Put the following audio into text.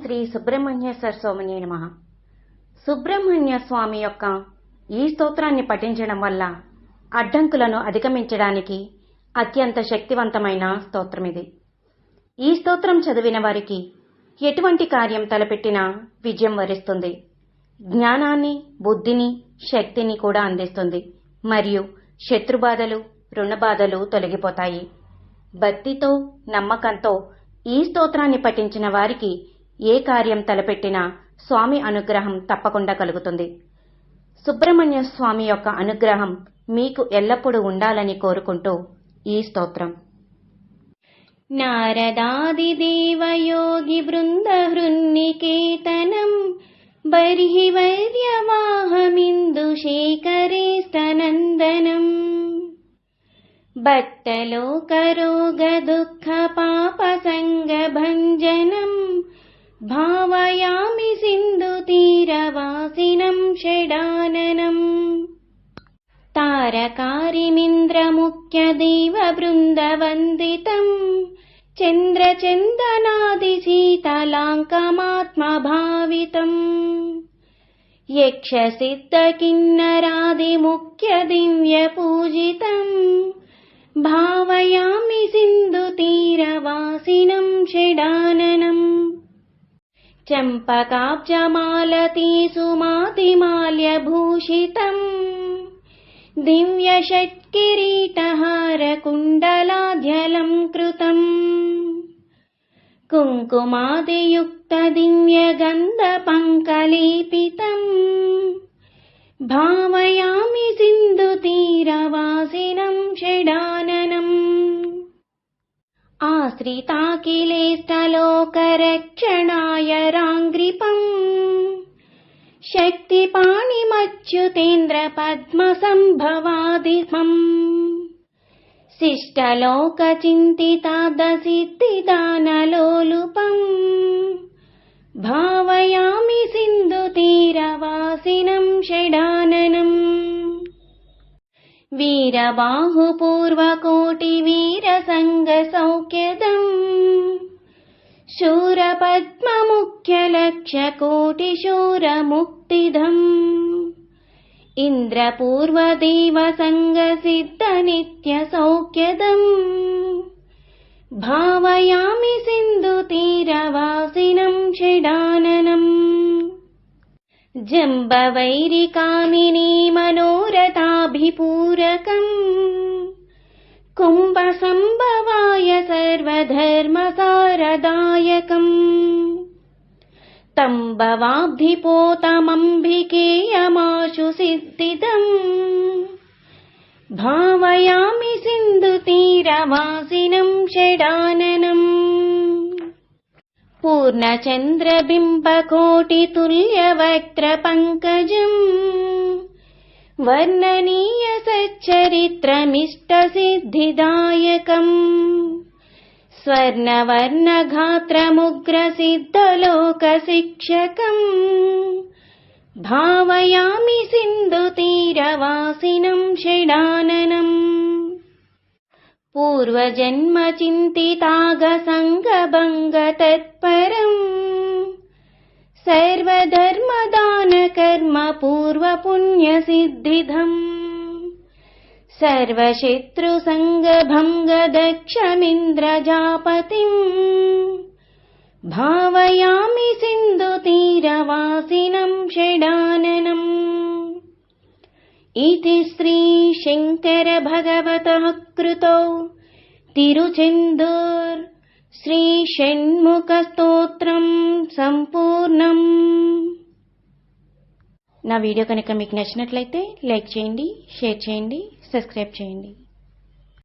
శ్రీ సుబ్రహ్మణ్యేశ్వర స్వామినే నమః. సుబ్రహ్మణ్య స్వామి యొక్క ఈ స్తోత్రాన్ని పఠించడం వల్ల అడ్డంకులను అధిగమించడానికి అత్యంత శక్తివంతమైన స్తోత్రం ఇది. ఈ స్తోత్రం చదివిన వారికి ఎటువంటి కార్యం తలపెట్టినా విజయం వరిస్తుంది. జ్ఞానాన్ని, బుద్ధిని, శక్తిని కూడా అందిస్తుంది. మరియు శత్రుబాధలు, రుణబాధలు తొలగిపోతాయి. భక్తితో, నమ్మకంతో ఈ స్తోత్రాన్ని పఠించిన వారికి ఏ కార్యం తలపెట్టినా స్వామి అనుగ్రహం తప్పకుండా కలుగుతుంది. సుబ్రహ్మణ్య స్వామి యొక్క అనుగ్రహం మీకు ఎల్లప్పుడూ ఉండాలని కోరుకుంటూ ఈ స్తోత్రం. నారదాది దేవయోగి బృంద హృన్నికేతనం బర్హి వర్యవాహమిందు శేఖరేష్టనందనం భక్తలోకరోగ దుఃఖ పాప సంగ భంజనం భావయామి సింధు తీరవాసినం షడాననం తారకారిమింద్రముఖ్య దేవ బృందవందితం చంద్రచందనాది శీతలాంకమాత్మభావితం యక్ష సిద్ధ కిన్నరాది ముఖ్య దివ్య పూజితం భావయామి సింధు తీరవాసినం షడాననం చంపకాబ్జమాలతీ సుమాతిమాల్యభూషితం దివ్య షట్కిరీటహార కుండలాధ్యలం కృతం కుంకుమాదియుక్త దివ్య గంధ పంకలేపితం భావయామి సింధు తీరవాసినం షడాననం ఆశ్రితాఖిలేష్టలోకరక్షణాయ రాంగ్రిపం శక్తిపాణిమచ్యుతేంద్ర పద్మ సంభవాదిపం శిష్టలోక చింతితాదసిద్ధిదానలోలుపం భావయామి సింధు తీరవాసినం షడాననం వీరబాహుపూర్వకోటి వీరసంగ సౌఖ్యదం శూరపద్మముఖ్యలక్ష్యకోటి శూరముక్తిదం ఇంద్రపూర్వదేవ సంగ సిద్ధ నిత్య సౌఖ్యదం భావయామి సింధు తీరవాసినం షడాననం జంబవైరికామినీ మనోరథాభిపూరకం కుంభ సంభవాయ సర్వధర్మసారదాయకం తం భవాబ్ధిపోతమంబికేయమాశు సిద్ధిదం భావయామి సింధు తీరవాసినం షడాననం పూర్ణచంద్రబింబకోటితుల్యవక్త్రపంకజం వర్ణనీయ సచ్చరిత్రమిష్టసిద్ధిదాయకం స్వర్ణవర్ణగాత్రముగ్రసిద్ధలోకశిక్షకం భావయామి సింధు తీరవాసినం షడాననం పూర్వజన్మ చింతితాగసంగభంగ తత్పరం సర్వధర్మదానకర్మ పూర్వపుణ్యసిద్ధిదం సర్వశత్రుసంగభంగదక్షమింద్రజాపతిం భావయామి సింధు తీరవాసినం షడాననం इति श्री शंकर भगवतः कृतो तिरुचेन्दूर श्री षण्मुख स्तोत्रम संपूर्णम. నా వీడియో కనుక మీకు నచ్చినట్లయితే లైక్ చేయండి, షేర్ చేయండి, సబ్స్క్రైబ్ చేయండి.